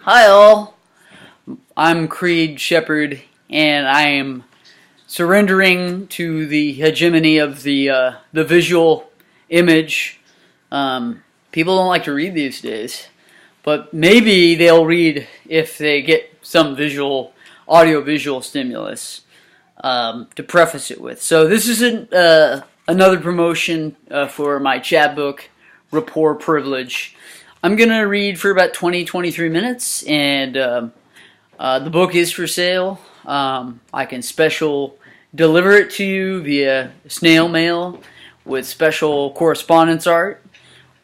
Hi all, I'm J Shepard, and I am surrendering to the hegemony of the visual image. People don't like to read these days, but maybe they'll read if they get some audio-visual stimulus to preface it with. So this is another promotion for my chapbook, Rapport Privilege. I'm going to read for about 20-23 minutes, and the book is for sale. I can special deliver it to you via snail mail with special correspondence art,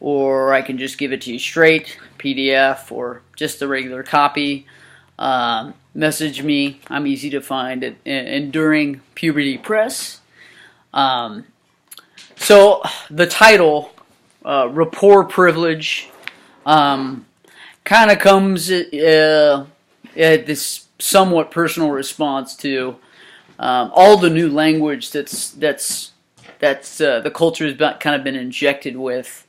or I can just give it to you straight, PDF, or just the regular copy. Message me. I'm easy to find at Enduring Puberty Press. So the title, Rapport Privilege, kind of comes at this somewhat personal response to all the new language that's the culture has kind of been injected with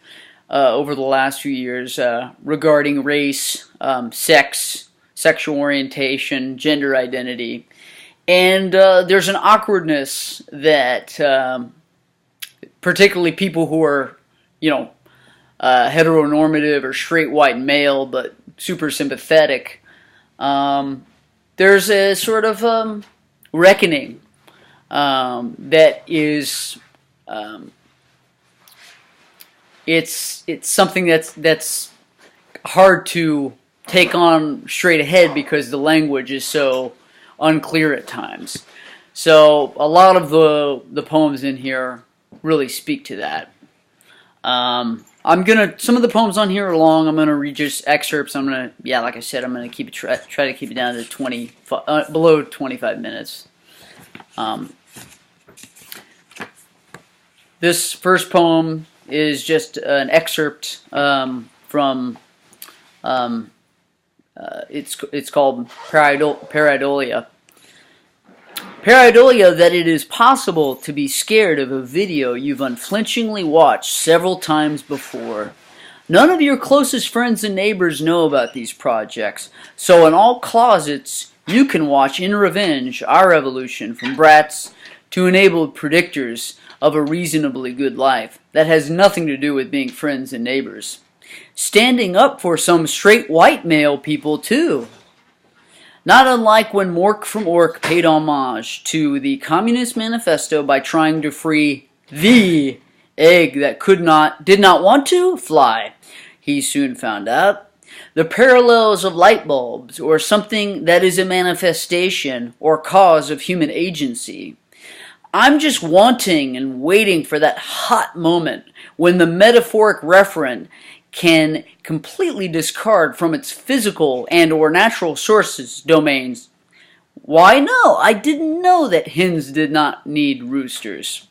over the last few years regarding race, sex, sexual orientation, gender identity, and there's an awkwardness that particularly people who are, heteronormative or straight white male, but super sympathetic. There's a sort of reckoning that is it's something that's hard to take on straight ahead because the language is so unclear at times. So a lot of the poems in here really speak to that. Some of the poems on here are long. I'm gonna read just excerpts. Like I said, I'm gonna keep it try to keep it down to below 25 minutes. This first poem is just an excerpt from. It's called Pareidolia. Pareidolia, that it is possible to be scared of a video you've unflinchingly watched several times before. None of your closest friends and neighbors know about these projects, so in all closets you can watch in revenge our evolution from brats to enabled predictors of a reasonably good life that has nothing to do with being friends and neighbors. Standing up for some straight white male people too. Not unlike when Mork from Ork paid homage to the Communist Manifesto by trying to free the egg that did not want to fly. He soon found out the parallels of light bulbs, or something that is a manifestation or cause of human agency. I'm just wanting and waiting for that hot moment when the metaphoric referent can completely discard from its physical and or natural sources domains. Why no, I didn't know that hens did not need roosters.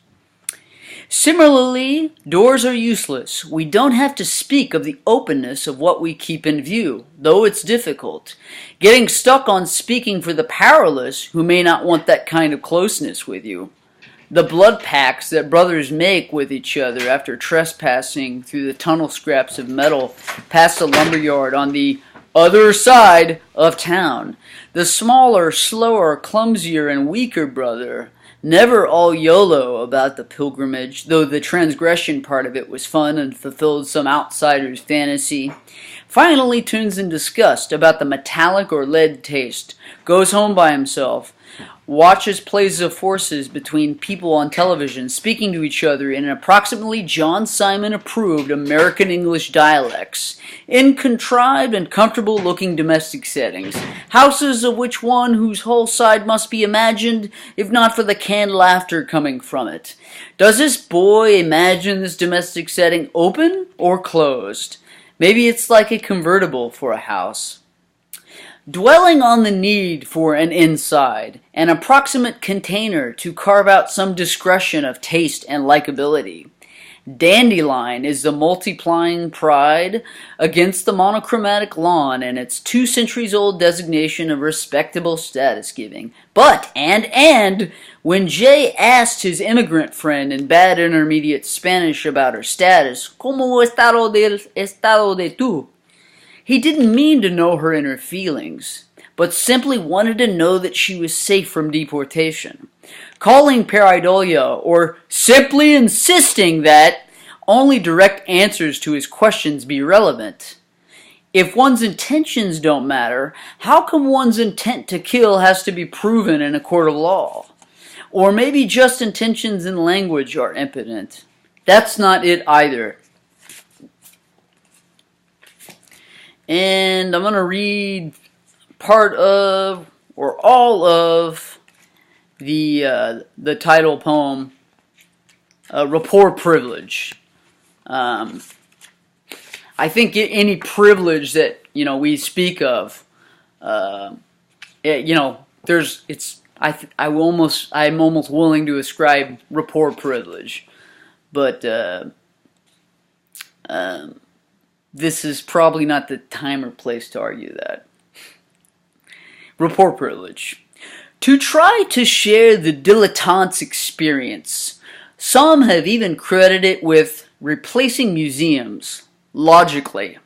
Similarly, doors are useless. We don't have to speak of the openness of what we keep in view, though it's difficult. Getting stuck on speaking for the powerless who may not want that kind of closeness with you. The blood pacts that brothers make with each other after trespassing through the tunnel scraps of metal past the lumberyard on the other side of town. The smaller, slower, clumsier, and weaker brother, never all YOLO about the pilgrimage, though the transgression part of it was fun and fulfilled some outsider's fantasy, finally turns in disgust about the metallic or lead taste, goes home by himself, watches plays of forces between people on television speaking to each other in approximately John Simon approved American English dialects, in contrived and comfortable looking domestic settings, houses of which one whose whole side must be imagined, if not for the canned laughter coming from it. Does this boy imagine this domestic setting open or closed? Maybe it's like a convertible for a house. Dwelling on the need for an inside, an approximate container to carve out some discretion of taste and likability. Dandelion is the multiplying pride against the monochromatic lawn and its 2 centuries-old designation of respectable status giving. But, when Jay asked his immigrant friend in bad intermediate Spanish about her status, ¿Cómo estado de tú? He didn't mean to know her inner feelings, but simply wanted to know that she was safe from deportation. Calling pareidolia, or simply insisting that only direct answers to his questions be relevant. If one's intentions don't matter, how come one's intent to kill has to be proven in a court of law? Or maybe just intentions in language are impotent. That's not it either. And I'm going to read part of, or all of, the title poem, Rapport Privilege. I think any privilege that we speak of, I'm almost willing to ascribe rapport privilege, but this is probably not the time or place to argue that. Rapport privilege. To try to share the dilettante's experience, some have even credited it with replacing museums. Logically.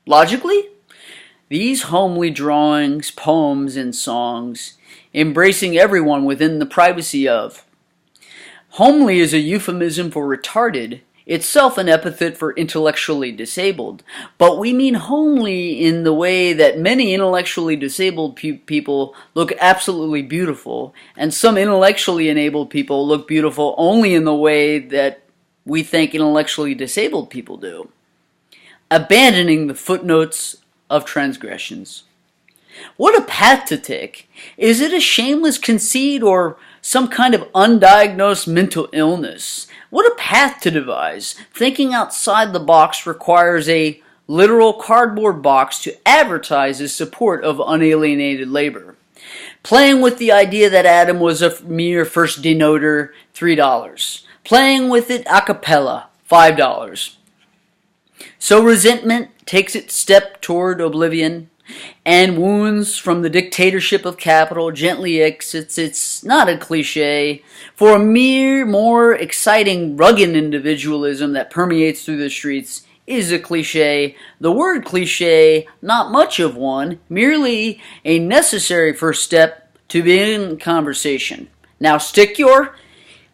Logically? These homely drawings, poems, and songs, embracing everyone within the privacy of. Homely is a euphemism for retarded, itself an epithet for intellectually disabled, but we mean homely in the way that many intellectually disabled people look absolutely beautiful, and some intellectually enabled people look beautiful only in the way that we think intellectually disabled people do. Abandoning the footnotes of transgressions. What a path to take! Is it a shameless conceit or some kind of undiagnosed mental illness? What a path to devise! Thinking outside the box requires a literal cardboard box to advertise his support of unalienated labor. Playing with the idea that Adam was a mere first denoter, $3. Playing with it a cappella, $5. So resentment takes its step toward oblivion, and wounds from the dictatorship of capital gently exits. It's not a cliche. For a more exciting, rugged individualism that permeates through the streets is a cliche. The word cliche, not much of one, merely a necessary first step to begin conversation. Now stick your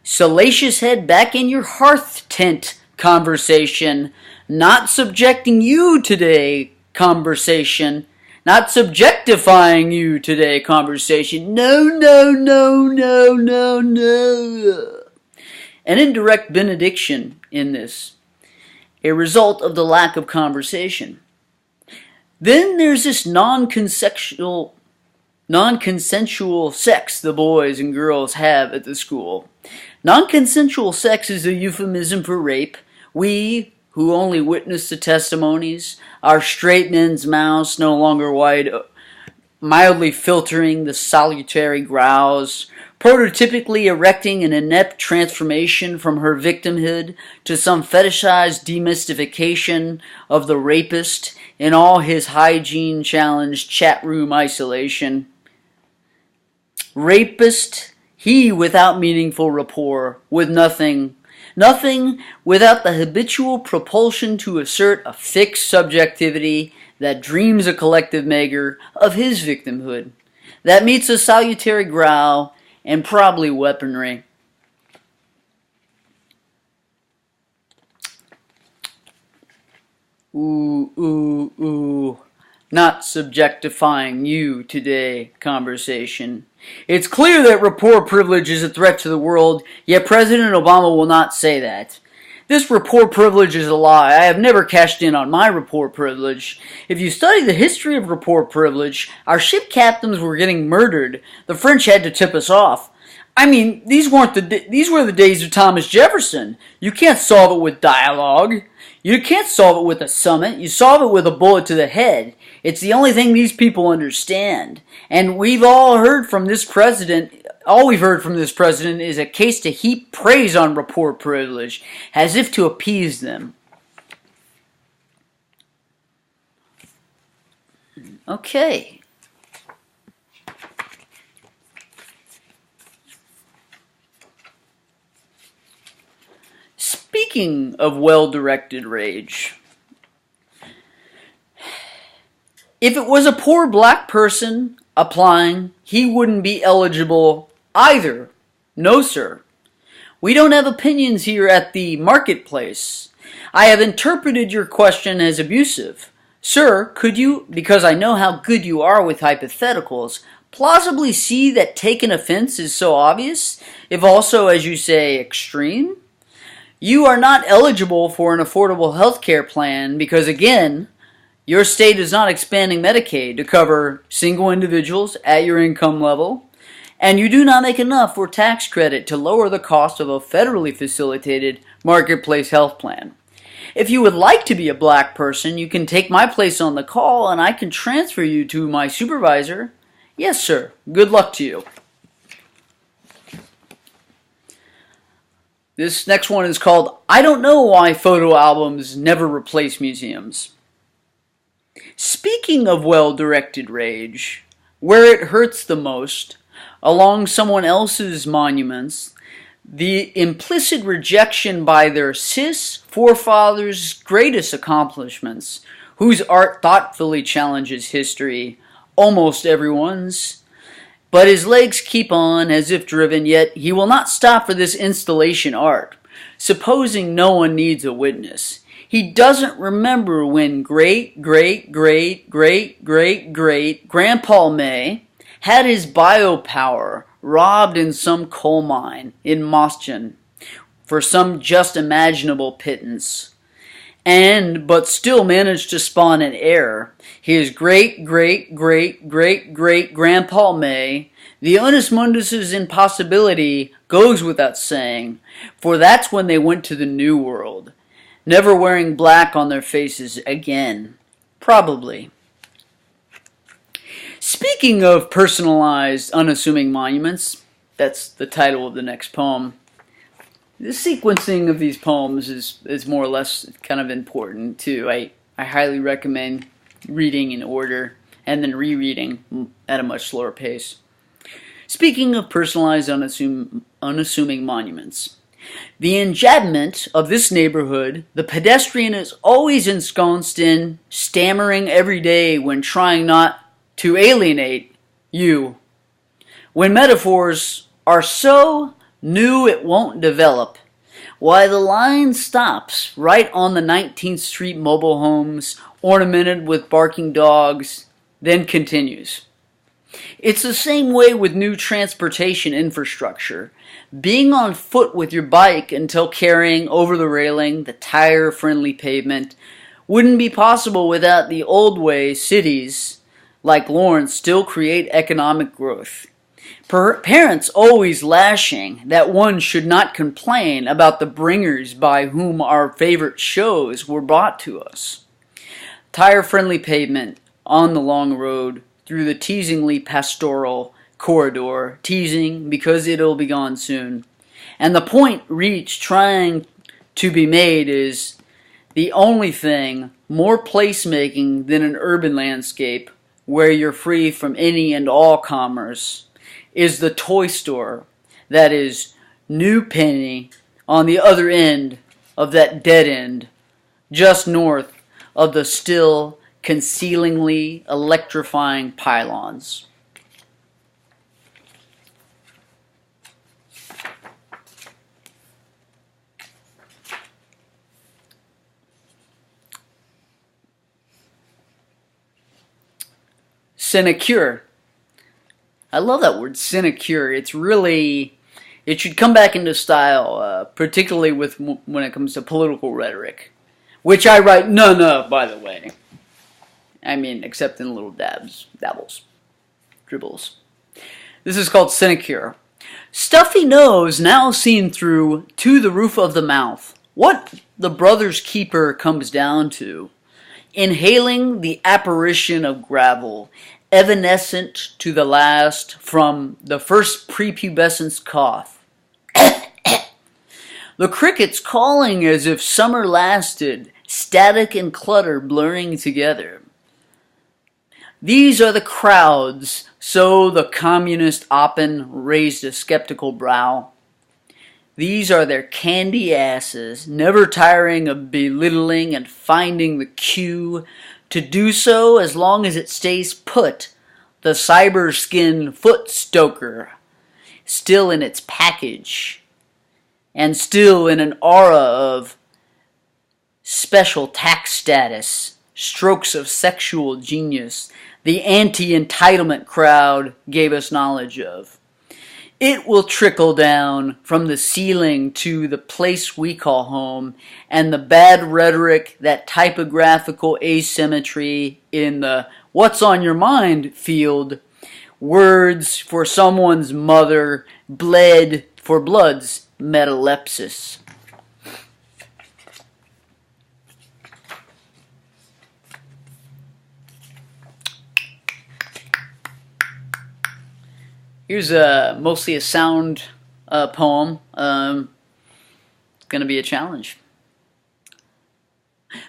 salacious head back in your hearth tent conversation. Not subjecting you today, conversation. Not subjectifying you today, conversation. No, no, no, no, no, no. An indirect benediction in this, a result of the lack of conversation. Then there's this non-consensual sex the boys and girls have at the school. Non-consensual sex is a euphemism for rape. We, who only witness the testimonies, our straight men's mouths no longer wide, mildly filtering the salutary growls, prototypically erecting an inept transformation from her victimhood to some fetishized demystification of the rapist in all his hygiene-challenged chat room isolation. Rapist, he without meaningful rapport, with nothing without the habitual propulsion to assert a fixed subjectivity that dreams a collective maker of his victimhood, that meets a salutary growl and probably weaponry. Ooh, ooh, ooh. Not subjectifying you today, conversation. It's clear that rapport privilege is a threat to the world, yet President Obama will not say that. This rapport privilege is a lie. I have never cashed in on my rapport privilege. If you study the history of rapport privilege, our ship captains were getting murdered. The French had to tip us off. I mean, these were the days of Thomas Jefferson. You can't solve it with dialogue. You can't solve it with a summit. You solve it with a bullet to the head. It's the only thing these people understand. And we've all heard from this president, all we've heard from this president is a case to heap praise on rapport privilege, as if to appease them. Okay. Speaking of well-directed rage, If it was a poor black person applying, he wouldn't be eligible either. No, sir. We don't have opinions here at the marketplace. I have interpreted your question as abusive. Sir, could you, because I know how good you are with hypotheticals, plausibly see that taking offense is so obvious, if also, as you say, extreme? You are not eligible for an affordable health care plan because, again, your state is not expanding Medicaid to cover single individuals at your income level, and you do not make enough for tax credit to lower the cost of a federally facilitated marketplace health plan. If you would like to be a black person, you can take my place on the call and I can transfer you to my supervisor. Yes, sir. Good luck to you. This next one is called, I Don't Know Why Photo Albums Never Replace Museums. Speaking of well-directed rage, where it hurts the most, along someone else's monuments, the implicit rejection by their cis forefathers' greatest accomplishments, whose art thoughtfully challenges history, almost everyone's. But his legs keep on as if driven, yet he will not stop for this installation art, supposing no one needs a witness. He doesn't remember when great-great-great-great-great-great-Grandpa May had his biopower robbed in some coal mine in Mosjan for some just imaginable pittance, but still managed to spawn an heir. His great-great-great-great-great-Grandpa May, the onus mundus's impossibility goes without saying, for that's when they went to the New World, never wearing black on their faces again. Probably. Speaking of personalized, unassuming monuments, that's the title of the next poem. The sequencing of these poems is more or less kind of important too. I highly recommend reading in order and then rereading at a much slower pace. Speaking of personalized, unassuming monuments, the enjambment of this neighborhood, the pedestrian is always ensconced in, stammering every day when trying not to alienate you. When metaphors are so new it won't develop, why the line stops right on the 19th Street mobile homes ornamented with barking dogs, then continues. It's the same way with new transportation infrastructure. Being on foot with your bike until carrying over the railing the tire-friendly pavement wouldn't be possible without the old way cities like Lawrence still create economic growth. Parents always lashing that one should not complain about the bringers by whom our favorite shows were brought to us. Tire-friendly pavement on the long road through the teasingly pastoral corridor, teasing because it'll be gone soon. And the point reached trying to be made is the only thing more placemaking than an urban landscape where you're free from any and all commerce is the toy store that is New Penny on the other end of that dead end, just north of the still concealingly electrifying pylons. Sinecure. I love that word, sinecure. It should come back into style, particularly when it comes to political rhetoric, which I write none of, by the way. I mean, except in little dabbles, dribbles. This is called sinecure. Stuffy nose now seen through to the roof of the mouth. What the brother's keeper comes down to. Inhaling the apparition of gravel, evanescent to the last from the first prepubescence cough. The crickets calling as if summer lasted, static and clutter blurring together. These are the crowds, so the communist Oppen raised a skeptical brow. These are their candy asses, never tiring of belittling and finding the cue to do so as long as it stays put. The cyber skin foot stoker, still in its package, and still in an aura of special tax status, strokes of sexual genius, the anti-entitlement crowd gave us knowledge of. It will trickle down from the ceiling to the place we call home, and the bad rhetoric, that typographical asymmetry in the what's on your mind field, words for someone's mother, bled for blood's metalepsis. Here's mostly a sound poem. It's going to be a challenge.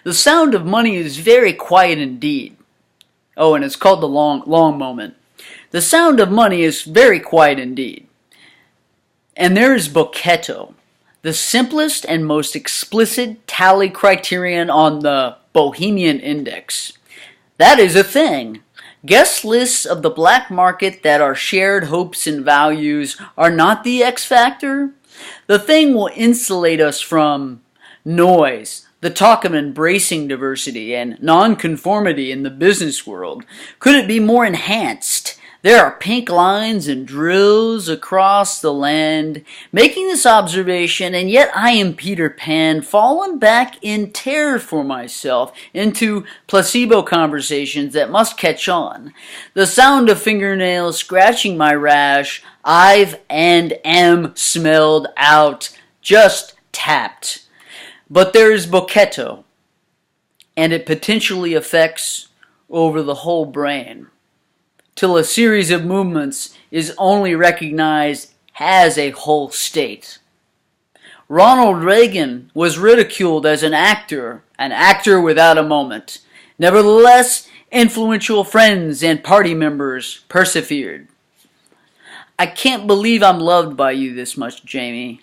The sound of money is very quiet indeed. Oh, and it's called the long moment. The sound of money is very quiet indeed. And there is Bocchetto, the simplest and most explicit tally criterion on the Bohemian Index. That is a thing. Guest lists of the black market that our shared hopes and values are not the X factor. The thing will insulate us from noise, the talk of embracing diversity and nonconformity in the business world. Could it be more enhanced? There are pink lines and drills across the land, making this observation, and yet I am Peter Pan, fallen back in terror for myself into placebo conversations that must catch on. The sound of fingernails scratching my rash, I've and am smelled out, just tapped. But there is Bocchetto, and it potentially affects over the whole brain, till a series of movements is only recognized as a whole state. Ronald Reagan was ridiculed as an actor without a moment. Nevertheless, influential friends and party members persevered. I can't believe I'm loved by you this much, Jamie.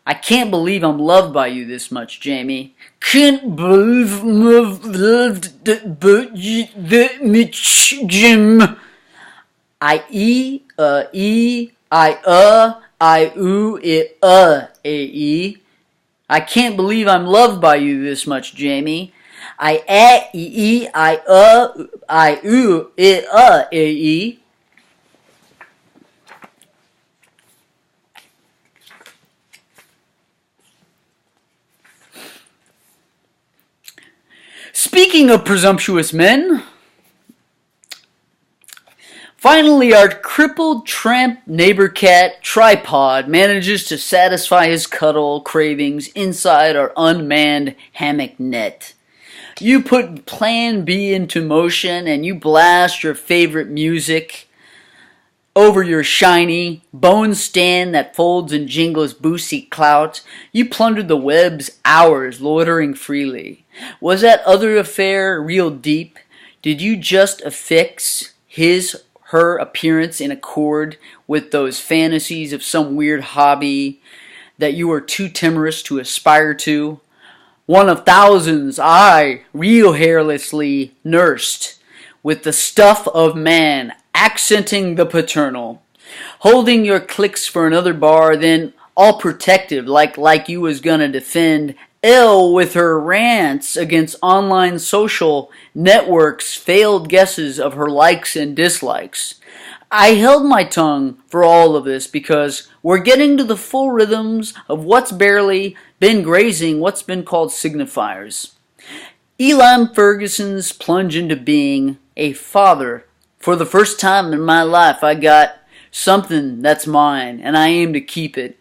I can't believe I'm loved by you this much, Jamie. Can't believe I'm loved by you that much, Jim. I can't believe I'm loved by you this much, Jamie. Speaking of presumptuous men, finally our crippled tramp neighbor cat Tripod manages to satisfy his cuddle cravings inside our unmanned hammock net. You put Plan B into motion and you blast your favorite music over your shiny bone stand that folds and jingles boozy clout. You plundered the web's hours loitering freely. Was that other affair real deep? Did you just affix her appearance in accord with those fantasies of some weird hobby that you were too timorous to aspire to? One of thousands I real hairlessly nursed with the stuff of man, accenting the paternal, holding your clicks for another bar, then all protective like you was gonna defend Elle with her rants against online social networks' failed guesses of her likes and dislikes. I held my tongue for all of this because we're getting to the full rhythms of what's barely been grazing what's been called signifiers. Elam Ferguson's plunge into being a father. For the first time in my life, I got something that's mine, and I aim to keep it,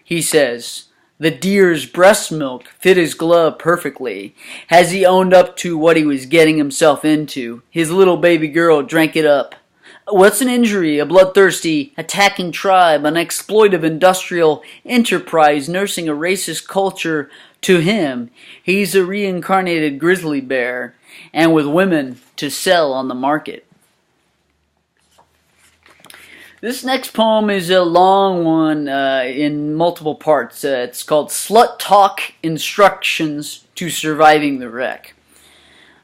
he says. The deer's breast milk fit his glove perfectly. Has he owned up to what he was getting himself into? His little baby girl drank it up. What's an injury, a bloodthirsty, attacking tribe, an exploitive industrial enterprise nursing a racist culture? To him, he's a reincarnated grizzly bear, and with women to sell on the market. This next poem is a long one in multiple parts. It's called Slut Talk Instructions to Surviving the Wreck.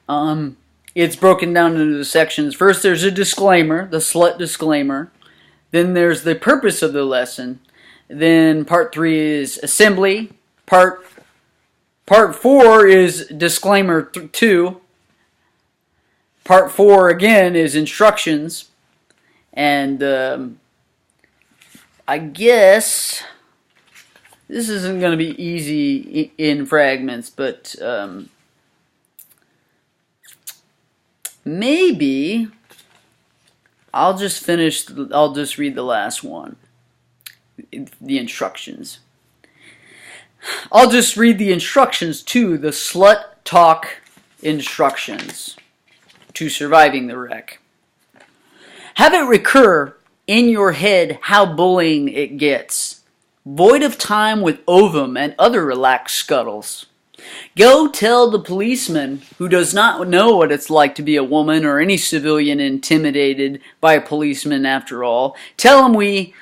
It's broken down into the sections. First, there's a disclaimer, the slut disclaimer. Then there's the purpose of the lesson. Then part 3 is assembly. Part 4 is disclaimer 2. Part 4 again is instructions. And I guess this isn't going to be easy in fragments, but maybe I'll just read the last one, the instructions. I'll just read the instructions to the Slut Talk Instructions to Surviving the Wreck. Have it recur in your head how bullying it gets, void of time with ovum and other relaxed scuttles. Go tell the policeman who does not know what it's like to be a woman or any civilian intimidated by a policeman after all. Tell him we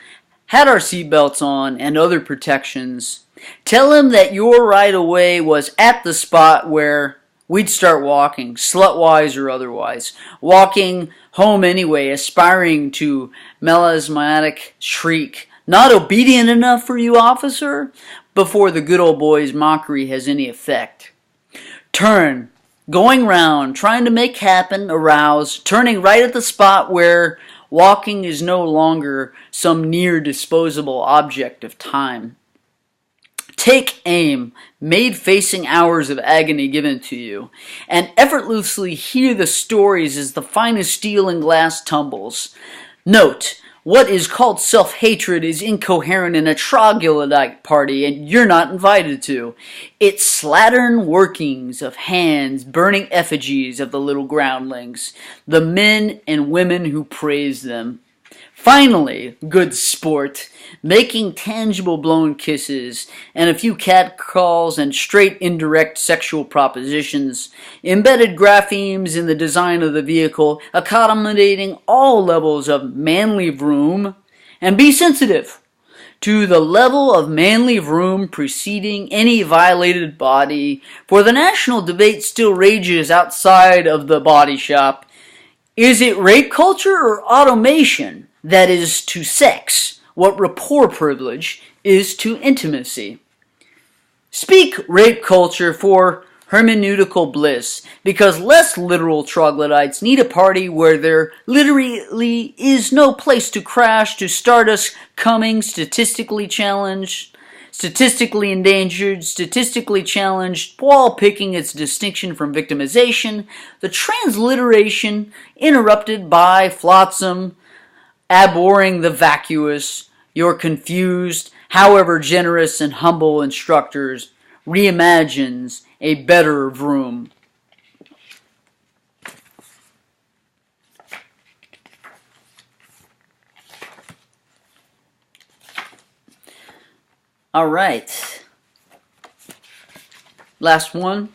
had our seatbelts on and other protections. Tell him that your right of way was at the spot where we'd start walking, slut-wise or otherwise, walking home anyway, aspiring to melismatic shriek. Not obedient enough for you, officer? Before the good old boy's mockery has any effect. Turn, going round, trying to make happen, arouse, turning right at the spot where walking is no longer some near disposable object of time. Take aim, made facing hours of agony given to you, and effortlessly hear the stories as the finest steel and glass tumbles. Note, what is called self-hatred is incoherent in a troglodyte party, and you're not invited to. It's slattern workings of hands, burning effigies of the little groundlings, the men and women who praise them. Finally, good sport, making tangible blown kisses, and a few catcalls and straight indirect sexual propositions, embedded graphemes in the design of the vehicle, accommodating all levels of manly vroom, and be sensitive to the level of manly vroom preceding any violated body, for the national debate still rages outside of the body shop. Is it rape culture or automation that is to sex what rapport privilege is to intimacy? Speak rape culture for hermeneutical bliss, because less literal troglodytes need a party where there literally is no place to crash to stardust coming statistically challenged, statistically endangered, statistically challenged, while picking its distinction from victimization, the transliteration interrupted by flotsam, abhorring the vacuous, your confused, however generous and humble instructors, reimagines a better vroom. All right. Last one.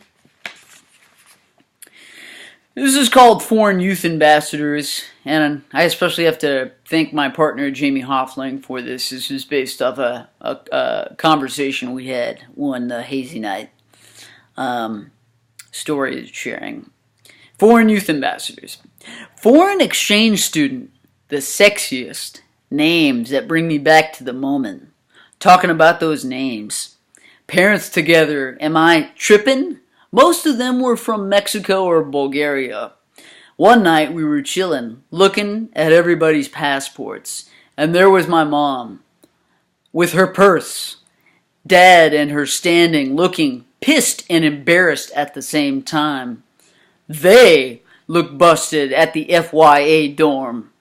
This is called Foreign Youth Ambassadors, and I especially have to thank my partner Jamie Hoffling for this. This is based off a conversation we had one hazy night. Story sharing. Foreign Youth Ambassadors. Foreign exchange student, the sexiest names that bring me back to the moment. Talking about those names. Parents together, am I tripping? Most of them were from Mexico or Bulgaria. One night we were chilling, looking at everybody's passports, and there was my mom, with her purse, Dad and her standing, looking pissed and embarrassed at the same time. They looked busted at the FYA dorm.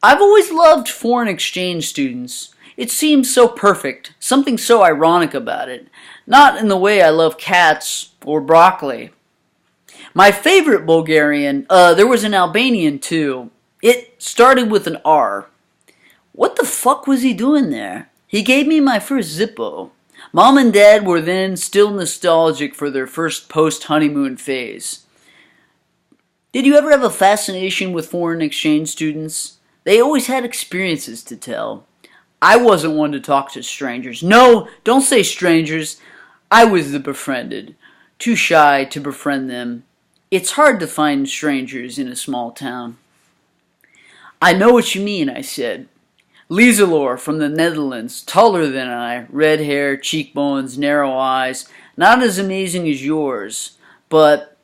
I've always loved foreign exchange students. It seems so perfect, something so ironic about it. Not in the way I love cats or broccoli. My favorite Bulgarian, there was an Albanian too. It started with an R. What the fuck was he doing there? He gave me my first Zippo. Mom and Dad were then still nostalgic for their first post-honeymoon phase. Did you ever have a fascination with foreign exchange students? They always had experiences to tell. I wasn't one to talk to strangers. No, don't say strangers. I was the befriended, too shy to befriend them. It's hard to find strangers in a small town. I know what you mean, I said. Lieselore from the Netherlands, taller than I, red hair, cheekbones, narrow eyes, not as amazing as yours, but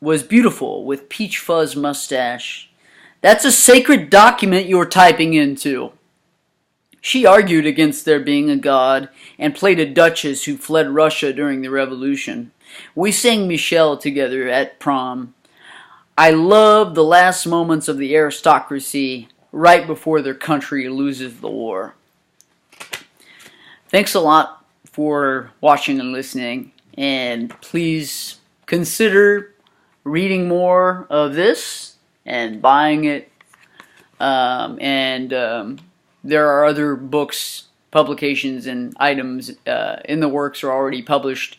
was beautiful with peach fuzz mustache. That's a sacred document you're typing into. She argued against there being a god and played a duchess who fled Russia during the revolution. We sang Michel together at prom. I love the last moments of the aristocracy right before their country loses the war. Thanks a lot for watching and listening, and please consider reading more of this and buying it. There are other books, publications, and items in the works or already published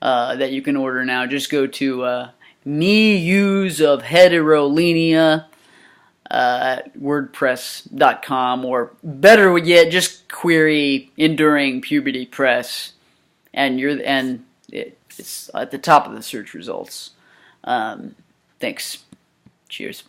that you can order now. Just go to Muse of Heterolenia WordPress.com, or better yet, just query Enduring Puberty Press, and it's at the top of the search results. Thanks. Cheers.